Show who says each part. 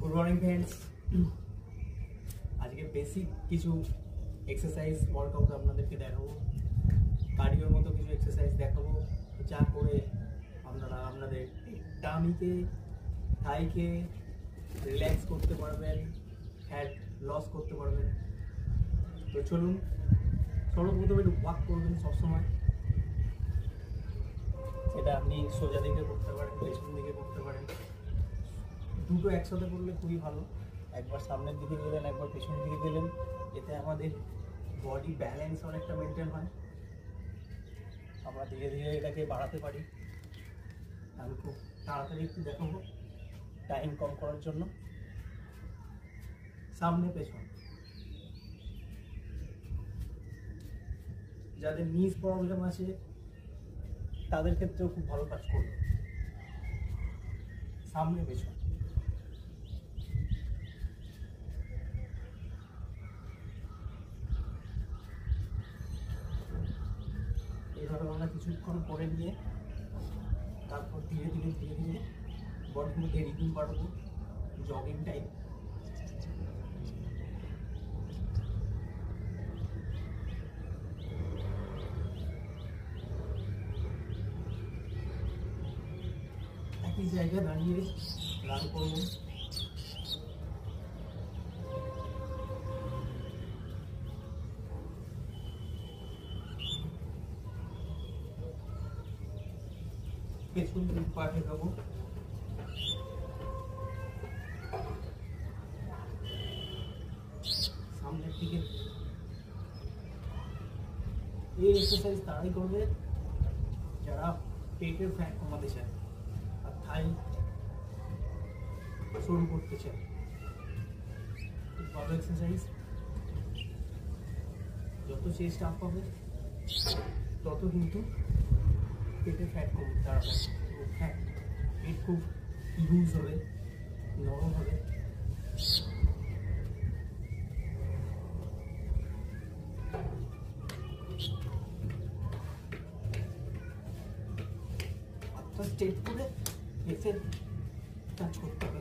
Speaker 1: Good morning friends. আজকে basic কিছু exercise workout আপনাদেরকে দেখাবো, কার্ডিওর মতো কিছু এক্সারসাইজ দেখাবো, যা করে আপনারা আপনাদের টামিকে থাইকে রিল্যাক্স করতে পারবেন, ফ্যাট লস করতে পারবেন। তো চলুন, সর্বপ্রথমে একটু ওয়াক করবেন সবসময়। সেটা আপনি সোজা দিকে করতে পারেন, পেছন দিকে করতে পারেন, দুটো একসাথে করলে খুবই ভালো। একবার সামনের দিকে গেলেন, একবার পেছনের দিকে গেলেন, এতে আমাদের বডি ব্যালেন্স অনেকটা মেনটেন হয়। আমরা ধীরে ধীরে এটাকে বাড়াতে পারি। আমি খুব তাড়াতাড়ি একটু দেখাবো টাইম কম করার জন্য। সামনে পেছন, যাদের নিজ প্রবলেম আছে তাদের ক্ষেত্রেও খুব ভালো কাজ করবে। সামনে পেছন, এইভাবে আমরা কিছুক্ষণ করে নিয়ে তারপর ধীরে ধীরে বডির মধ্যে রিদিম বাড়াবো, জগিং টাইপ। একই জায়গায় দাঁড়িয়ে রান করবো। পেছন দিকে পা ঠেকাবো, সামনের দিকে। এই এক্সারসাইজ তারাই করবে যারা পেটের ফ্যাট কমাতে চায় আর থাই শুরু করতে চায়। ভালো এক্সারসাইজ। যত চেস্ট আপ হবে তত কিন্তু পেটে ফ্যাট কমতে দাঁড়াবে। পেট খুব লুজ হবে, নরম হবে। হাতটা স্ট্রেট করে এসে কাজ করতে হবে।